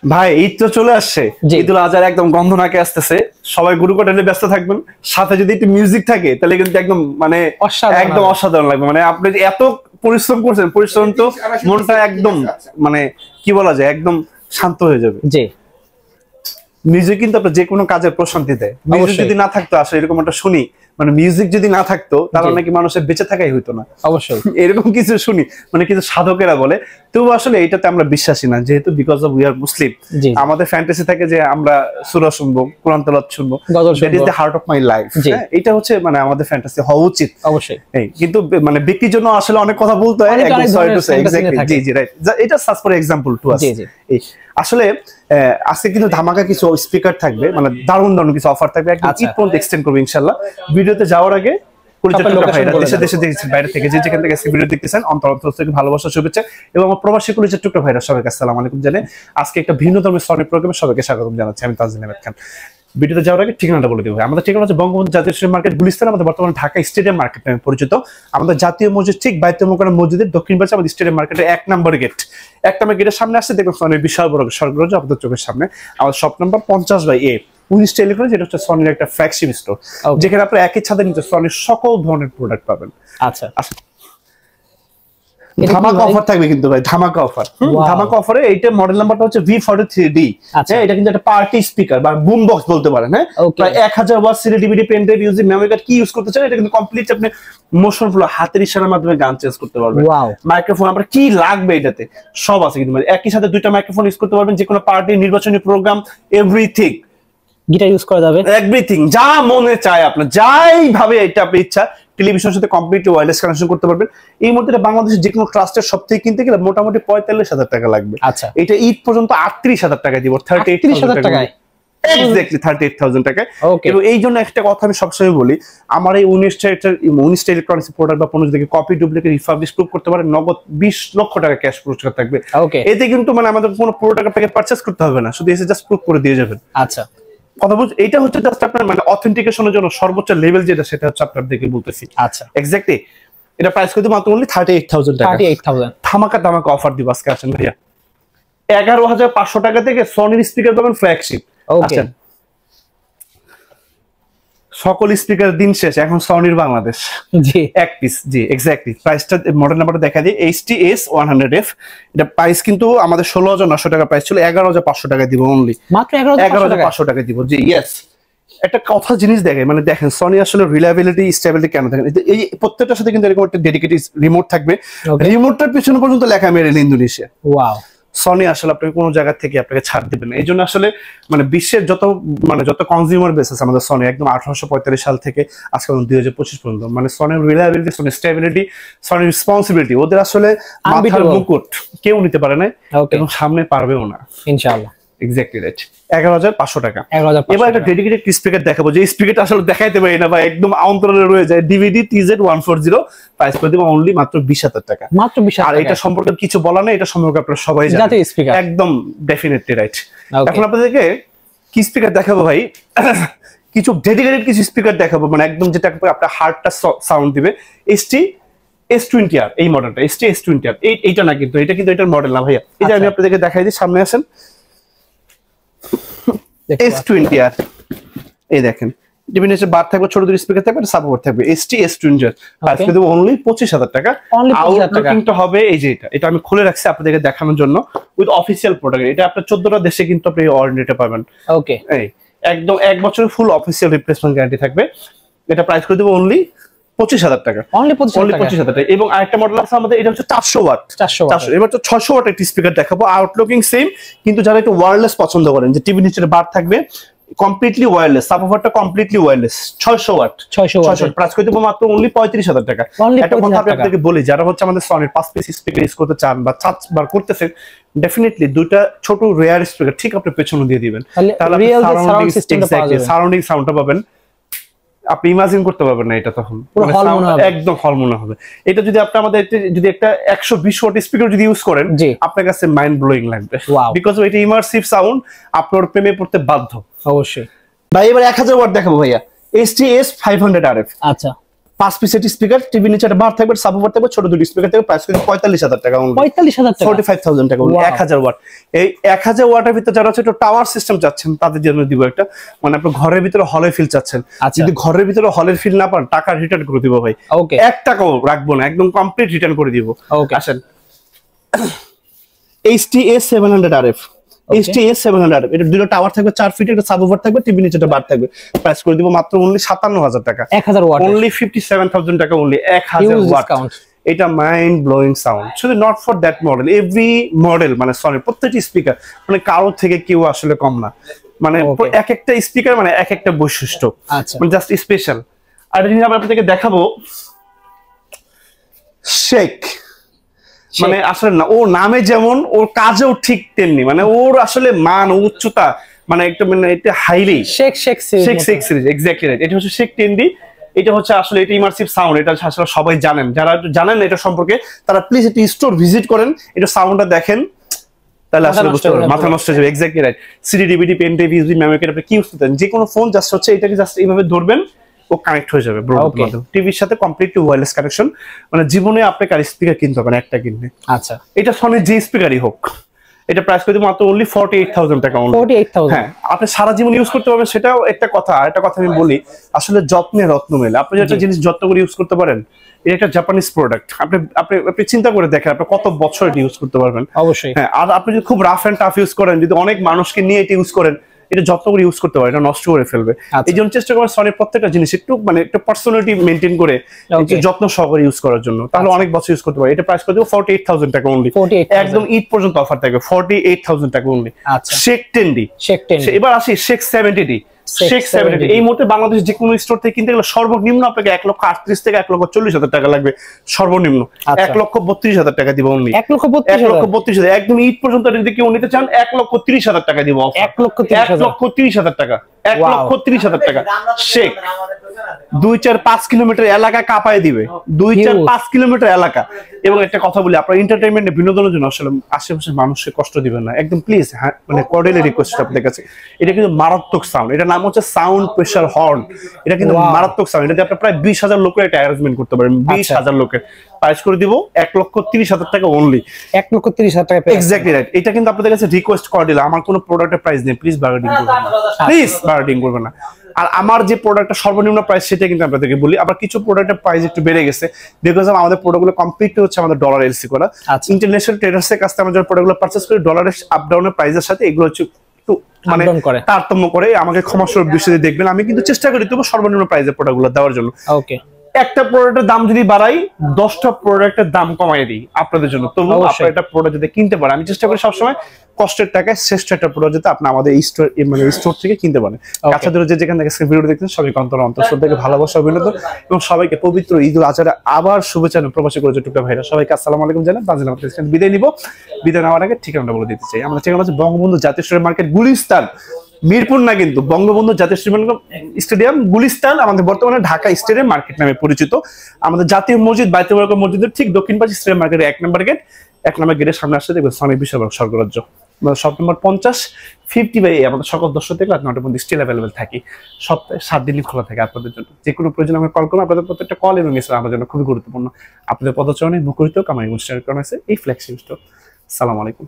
ভাই ঈদ তো চলে আসছে, ঈদুল আজহার একদম গন্ধ নাকে আসতেছে, সবাই গরু কাটালে ব্যস্ত থাকবেন, সাথে যদি একটু মিউজিক থাকে তাহলে কিন্তু একদম মানে একদম অসাধারণ লাগবে। মানে আপনি এত পরিশ্রম করছেন, পরিশ্রম তো মনটা একদম মানে কি বলা যায়, একদম শান্ত হয়ে যাবে। জি, মিউজিক কিন্তু আপনার যে কোনো কাজের প্রশান্তি দেয়। মিউজিক যদি না থাকতো, আসলে এরকম একটা শুনি, মানে মিউজিক যদি না থাকতো তাহলে নাকি মানুষের বেঁচে থাকাই হইতো না। অবশ্যই এরকম কিছু শুনি, মানে কিছু সাধকেরা বলে। তবু আসলে এটাতে আমরা বিশ্বাসী না, যেহেতু বিকজ অফ উই আর মুসলিম, আমাদের ফ্যান্টাসি থাকে যে আমরা সূরা শুনবো, কোরআন তেলাওয়াত শুনবো, that is the heart of my life. এটা হচ্ছে মানে আমাদের ফ্যান্টাসি হওয়া উচিত অবশ্যই। কিন্তু মানে ব্যক্তির জন্য আসলে অনেক কথা বলতে হয়, একদম sorry to say. Exactly, G G right. এটা সাজ ফর এক্সাম্পল টু আস। আসলে আজকে কিন্তু ধামাকা কিছু স্পিকার থাকবে, মানে দারুণ দারুণ কিছু অফার থাকবে, একদম ঈদ পর্যন্ত এক্সটেন্ড করবে ইনশাআল্লাহ। ভিডিওতে যাওয়ার আগে দেশে দেশে বাইরে থেকে যে যেখান থেকে ভিডিও দেখতেছেন, অন্তর থেকে ভালোবাসা, শুভেচ্ছা এবং আমার প্রবাসী কলিজার টুকরা ভাইরা সবাইকে আসসালামু আলাইকুম জানে আজকে একটা ভিন্ন ধর্মের সনি প্রোগ্রামে সবাইকে স্বাগতম জানাচ্ছি। আমি তাজদিন আহমেদ খান। ভিডিওতে যাওয়ার আগে ঠিকানাটা বলে দিব। আমাদের ঠিকানা হচ্ছে বঙ্গবন্ধু জাতীয় স্টেডিয়াম মার্কেট, গুলিস্তান। আমাদের বর্তমানে ঢাকা স্টেডিয়াম মার্কেট নামে পরিচিত। আমাদের জাতীয় মসজিদ ঠিক বাইতুল মুকাররম মসজিদের দক্ষিণ পাশে আমাদের স্টেডিয়াম মার্কেটের 1 নম্বর গেট। 1 নম্বর গেটের সামনে আসছে দেখুন সনির বিশাল বড় স্বর্গরাজ্য আমাদের চোখের সামনে। আমাদের শপ নাম্বার 50/A 19 টেলিফোন, যেটা হচ্ছে সনির একটা ফ্ল্যাগশিপ স্টোর, যেখানে আপনি একই ছাদের নিচে সনির সকল ধরনের প্রোডাক্ট পাবেন। আচ্ছা, ধামাকা অফার থাকবে কিন্তু ভাই, ধামাকা অফার। ধামাকা অফারে এইটা মডেল নাম্বারটা হচ্ছে V43D। হ্যাঁ, এটা কিন্তু একটা পার্টি স্পিকার বা বুম বক্স বলতে পারেন। হ্যাঁ, প্রায় 1000 watt CD DVD pen drive using memory card কি ইউজ করতে চান, এটা কিন্তু কমপ্লিট আপনি মোশন ফ্লো হাতের ইশারার মাধ্যমে গান চেঞ্জ করতে পারবেন। মাইক্রোফোন আপনার কি লাগবে এটাতে সব আছে কিন্তু, একই সাথে দুইটা মাইক্রোফোন ইউজ করতে পারবেন, যে কোনো পার্টি, নির্বাচনী প্রোগ্রাম, এভরিথিং। গিটার ইউজ করা যাবে, এভরিথিং যা মনে চায় আপনার, যাই ভাবে এটা আপনি ইচ্ছা। টেলিভিশনের সাথে কমপ্লিটলি ওয়্যারলেস কানেকশন করতে পারবেন। এই মুহূর্তে বাংলাদেশের যে কোনো ট্রাস্টের সব থেকে কিনতে গেলে মোটামুটি 45,000 টাকা লাগবে। আচ্ছা, এটা ঈদ পর্যন্ত 38,000 টাকা দিব। 38,000 টাকায়, এক্স্যাক্টলি 38,000 টাকায়। এবং এই জন্য একটা কথা আমি সবসময় বলি, আমার এই 19টা ইলেকট্রনিক্স প্রোডাক্ট বা পণ্য থেকে কপি, ডুপ্লিকেট, রিফার্বিশ প্রুফ করতে পারেন, নগদ 20 লক্ষ টাকা ক্যাশ পুরস্কার থাকবে। এতে কিন্তু মানে আমাদের কোনো প্রোডাক্ট আপনাকে পারচেজ করতে হবে না, শুধু এসে জাস্ট প্রুফ করে দিয়ে যাবেন। আচ্ছা, কথা বলছি, এটা হচ্ছে জাস্ট আপনার মানে অথেন্টিকেশনের জন্য সর্বোচ্চ লেভেল যেটা, সেটা হচ্ছে আপনাদেরকে বলতেছি। আচ্ছা, এক্স্যাক্টলি এটা প্রাইস কিন্তু মাত্র অনলি 38,000 টাকা। 38,000 ধামাকা ধামাকা অফার দিব আজকে। আসেন ভাইয়া, 11,500 টাকা থেকে সনির স্পিকার পাবেন ফ্ল্যাগশিপ। আচ্ছা, সকল স্পিকার দিন শেষ, এখন সনির বাংলাদেশ জি এক পিস। জি এক্স্যাক্টলি, প্রাইসটা মডেল নাম্বারটা দেখা দিই, HTS100F। এটা প্রাইস কিন্তু আমাদের 16,900 টাকা প্রাইস ছিল, 11,500 টাকা দিব অনলি, মাত্র 11,500 টাকা দিব। জি ইয়েস। একটা কথা জিনিস দেখে, মানে দেখেন সনি আসলে রিলায়েবিলিটি, স্টেবিলিটি কেন দেখেন, এই প্রত্যেকটার সাথে কিন্তু এরকম একটা ডেডিকেটেড রিমোট থাকবে। রিমোটটার পিছনে পর্যন্ত লেখা made in Indonesia. Wow, Sony আসলে আপনাকে কোনো জায়গা থেকে আপনাকে ছাড় দিবে না। এই জন্য আসলে মানে বিশ্বের যত কনজিউমার বেস আছে আমাদের সনি, একদম 1845 সাল থেকে আজকে 2025 পর্যন্ত, মানে সনির রিলায়েবিলিটি, সনির স্টেবিলিটি, সনির রেসপন্সিবিলিটি, ওদের আসলে মাথার মুকুট কেউ নিতে পারে না এবং সামনে পারবেও না ইনশাআল্লাহ। এক্স্যাক্টলি রাইট, 11,500 টাকা। এবার একটা ডেডিকেটেড স্পিকার দেখাবো, যে স্পিকারটা আসলে দেখাইতে পারি না ভাই, একদম অন্তরে রয়ে যায়। DVD TZ140, প্রাইস করে দিব অনলি মাত্র 20,000 টাকা। মাত্র 20,000 টাকা। আর এটা সম্পর্কে কিছু বলা নেই, এটা সম্পর্কে আপনারা সবাই জানেন, একদম ডেফিনেটলি রাইট। এখন আপনাদেরকে কি স্পিকার দেখাবো ভাই, কিছু ডেডিকেটেড কিছু স্পিকার দেখাবো, মানে একদম যেটা আপনার হার্টটা সাউন্ড দিবে। S20R এই মডেলটা, S20R এইটা না, কিন্তু এটা কিন্তু এটার মডেল না ভাইয়া। এই যে আমি আপনাদেরকে দেখাই দিই, সামনে আসেন, S20R এই দেখেন, ডিভিনেশন বার থাকবে, ছোট দুটো স্পিকার থাকবে, সাবওয়ার থাকবে। S20R প্রাইস করে দেব অনলি 25,000 টাকা। আউটলুকিংটা হবে এই যে এটা আমি খুলে রাখছি আপনাদেরকে দেখানোর জন্য, উইথ অফিসিয়াল প্রোডাক্ট। এটা আপনার 14টা দেশে কিন্তু আপনি ওয়ারেন্টিটা পাবেন। ওকে, এই একদম 1 বছরের ফুল অফিসিয়াল রিপ্লেসমেন্ট গ্যারান্টি থাকবে। এটা প্রাইস করে দেব অনলি 25,000 টাকা। অনলি 25,000 টাকা। এবং আরেকটা মডেল আছে আমাদের, এটা হচ্ছে 400 ওয়াট। 400 এবার তো 600 ওয়াট একটা স্পিকার দেখাবো, আউটলুকিং সেম, কিন্তু যারা একটু ওয়্যারলেস পছন্দ করেন, যে টিভি নিচে বার থাকবে, কমপ্লিটলি ওয়্যারলেস, সাবওয়ারটা কমপ্লিটলি ওয়্যারলেস, 600 ওয়াট। প্রাইস করে দেব মাত্র অনলি 35,000 টাকা। একটা কথা আমি আপনাদেরকে বলি, যারা হচ্ছে আমাদের সনির 5 পিস স্পিকার ইউজ করতে চান বা বার করতেছেন, ডেফিনেটলি দুইটা ছোট রেয়ার স্পিকার ঠিক আপনি পেছনে দিয়ে দিবেন, তাহলে সারাউন্ডিং সাউন্ডটা পাবেন। আপনি ইমাজিন করতে পারবেন না এটা, তখন একদম হলমনে হবে। এটা যদি আপনি আমাদের যদি একটা 120 ওয়াট স্পিকার যদি ইউজ করেন, আপনার কাছে মাইন্ড ব্লোয়িং লাগবে, বিকজ এটা ইমার্সিভ সাউন্ড, আপনার প্রেমে পড়তে বাধ্য অবশ্যই। ভাই এবার 1000 ওয়াট দেখাবো ভাইয়া, HTS500RF। আচ্ছা, 5 পিস সেট স্পিকার, টিভি নিচে একটা বার থাকবে, সাবওয়ুফার থাকবে, ছোট দুটো স্পিকার থাকবে, প্রাইস কিন্তু 45000 টাকা অনলি। 45000 টাকা, 45000 টাকা অনলি। 1000 ওয়াট। এই 1000 ওয়াটের ভিতরে যারা হচ্ছে একটু টাওয়ার সিস্টেম চাচ্ছেন তাদের জন্য দিব একটা, মানে আপনি ঘরের ভিতরে হলে ফিল চাচ্ছেন, যদি ঘরের ভিতরে হলের ফিল না পান টাকা রিটার্ন করে দিব ভাই। ওকে, 1 টাকাও রাখবো না, একদম কমপ্লিট রিটার্ন করে দিব। ওকে, আসেন HTA 700 RF, HTA 700 RF, এটা দুটো টাওয়ার থাকবে 4 ফিট, একটা সাবওয়ুফার থাকবে, টিভি নিচে একটা বার থাকবে, প্রাইস করে দিব মাত্র অনলি 57000 টাকা। 1000 ওয়াট অনলি 57000 টাকা অনলি। 1000 ওয়াট। এটা মাইন্ড ব্লোয়িং সাউন্ড, শুধু not for that model, every model মানে সরি প্রত্যেকটি স্পিকার মানে কারোর থেকে কেউ আসলে কম না, মানে এক একটা স্পিকার মানে এক একটা বৈশিষ্ট্য, মানে জাস্ট স্পেশাল। আর এটা আমি আপনাদেরকে দেখাবো শেখ, মানে আসলে না ওর নামে যেমন ওর কাজেও ঠিক তেমনি, মানে ওর আসলে মান উচ্চতা মানে একটা মানে এটা highly Sheikh series exactly right. এটা হচ্ছে শেখ 10D। এটা হচ্ছে আসলে এটা ইমার্সিভ সাউন্ড, এটা আসলে সবাই জানেন, যারা জানেন এটা সম্পর্কে তারা প্লিজ একটু স্টোর ভিজিট করেন, এটা সাউন্ডটা দেখেন, তাহলে আসলে বুঝতে পারবেন, মাথা নষ্ট হয়ে যাবে। Exactly right. CD, DVD, pen drive, USB, memory card, আপনি কি ইউজ করতেন, যে কোনো ফোন জাস্ট হচ্ছে এটাকে জাস্ট এইভাবে ধরবেন, ও কানেক্ট হয়ে যাবে ব্লুটুথ মাধ্যমে টিভির সাথে, কমপ্লিটলি ওয়্যারলেস কানেকশন। মানে জীবনে আপনি কার স্পিকার কিনতে হবে না, একটা কিনবে। আচ্ছা, এটা সনির যে স্পিকারই হোক, এটা প্রাইস করে মাত্র অনলি 48000 টাকা অনলি। 48000। হ্যাঁ, আপনি সারা জীবন ইউজ করতে পারবেন, সেটাও একটা কথা। আর একটা কথা আমি বলি, আসলে যত্নে রত্ন মেলে। আপনি একটা জিনিস যত্ন করে ইউজ করতে পারেন, এটা একটা জাপানিজ প্রোডাক্ট, আপনি চিন্তা করে দেখেন আপনি কত বছর এটা ইউজ করতে পারবেন। অবশ্যই। হ্যাঁ, আর আপনি যদি খুব রাফ এন্ড টাফ ইউজ করেন, যদি অনেক মানুষকে নিয়ে এটা ইউজ করেন, এটা যত্ন করে ইউজ করতে পারে, এটা নষ্ট করে ফেলবে। এই জন্য চেষ্টা করবেন সনির প্রত্যেকটা জিনিস একটু মানে একটা পার্সোনালিটি মেনটেন করে একটু যত্ন সহকারে ইউজ করার জন্য, তাহলে অনেক বছর ইউজ করতে পারে। এটা প্রাইস করে দেবো 48000 টাকা অনলি। একদম ঈদ পর্যন্ত অফার থাকবে, 48000 টাকা অনলি। শেখ 10D। এবার আসি শেখ 70D। শেখ 70D এই মুহূর্তে বাংলাদেশ যে কোনো স্টোর থেকে কিনতে গেলে সর্বনিম্ন আপনাকে 1,38,000 থেকে 1,40,000 টাকা লাগবে, সর্বনিম্ন 1,32,000 টাকা দিব অনলি। 1,32,000 একদম ঈদ পর্যন্ত যদি কেউ নিতে চান 1,30,000 টাকা দিব। 1,30,000 টাকা, 1,30,000 টাকা। শেখ 2-4-5 কিলোমিটার এলাকা কাঁপায় দিবে, 2-4-5 কিলোমিটার এলাকা। এবং একটা কথা বলি, আপনার এন্টারটেইনমেন্ট বিনোদনের জন্য আসলে আশেপাশের মানুষকে কষ্ট দিবেন না, একদম প্লিজ। হ্যাঁ, মানে কর্ডিয়ালি রিকোয়েস্ট আপনাদের কাছে, এটা কিন্তু মারাত্মক সাউন্ড, এটা নাম হচ্ছে সাউন্ড প্রেসার হর্ন। এটা কিন্তু মারাত্মক সাউন্ড, এটা আপনি প্রায় 20,000 লোকের একটা অ্যারেঞ্জমেন্ট করতে পারেন, 20,000 লোকের। প্রাইস করে দিব 1,30,000 টাকা অনলি। 1,30,000 টাকা। Exactly right. এটা কিন্তু আপনাদের কাছে রিকোয়েস্ট করে দিলাম, আমার কোনো প্রোডাক্টের প্রাইস নেই, প্লিজ বার্গেনিং করবেন না, প্লিজ বার্গেনিং করবেন না। আর আমার যে প্রোডাক্টটা সর্বনিম্ন প্রাইস সেটা কিন্তু আপনাদেরকে বলি। আবার কিছু প্রোডাক্টের প্রাইস একটু বেড়ে গেছে, বিকজ আমাদের প্রোডাক্টগুলো কমপ্লিটলি হচ্ছে আমাদের ডলার এলসি করা। ইন্টারন্যাশনাল ট্রেডার্সের কাছ থেকে আমরা যখন প্রোডাক্টগুলো পারচেজ করি, ডলারের আপ ডাউনের প্রাইসের সাথে এগুলো হচ্ছে একটু মানে তারতম্য করে। আমাকে ক্ষমাস্বরূপ দৃষ্টিতে দেখবেন, আমি কিন্তু চেষ্টা করি তবু সর্বনিম্ন প্রাইসের প্রোডাক্টগুলো দেওয়ার জন্য। ওকে, একটা প্রোডাক্টের দাম যদি বাড়াই, 10টা প্রোডাক্টের দাম কমাই দিই আপনাদের জন্য, তবু আপনারা একটা প্রোডাক্ট যদি কিনতে পারেন, আমি চেষ্টা করি সবসময় কষ্টের টাকায় শ্রেষ্ঠ একটা প্রোডাক্ট যাতে আপনি আমাদের এই স্টোর মানে স্টোর থেকে কিনতে পারেন। কাছে ধরে যেখান থেকে ভিডিও দেখছেন সবাইকে অন্তর থেকে ভালোবাসা, অভিনন্দন এবং সবাইকে পবিত্র ঈদুল আজহার আবার শুভেচ্ছা প্রবাসী করে টুকটা ভাইরা সবাইকে আসসালামু আলাইকুম জানাই। তানজিল আহমেদ বিদায় নিব। বিদায় নেওয়ার আগে ঠিকানাটা বলে দিতে চাই। আমাদের ঠিকানা হচ্ছে বঙ্গবন্ধু জাতীয় স্টেডিয়াম মার্কেট, গুলিস্তান, মিরপুর না কিন্তু, বঙ্গবন্ধু জাতীয় স্টেডিয়াম গুলিস্তান আমাদের বর্তমানে ঢাকা স্টেডিয়াম মার্কেট নামে পরিচিত। আমাদের জাতীয় মসজিদ বাইতুল মুকাররম মসজিদের ঠিক দক্ষিণ পাশে স্টেডিয়াম মার্কেটের 1 নম্বর গেট, 1 নম্বর গেটের সামনে আসলে দেখবেন সনি বিশ্বভারতী স্বর্গরাজ্য, শপ নম্বর 50/50 আমাদের সকল দর্শক থেকে রাত 9টার মধ্যে স্টিল অ্যাভেলেবেল থাকি। সপ্তাহে 7 দিনই খোলা থাকে আপনাদের জন্য। যে কোনো প্রয়োজন আমাকে কল করুন, আপনাদের প্রত্যেকটা কল এবং মেসেজ আমাদের জন্য খুবই গুরুত্বপূর্ণ। আপনাদের পদচারণে মুখরিত কামাই অনুষ্ঠান করা হয়েছে এই ফ্ল্যাগশিপ স্টোর। আসসালামু আলাইকুম।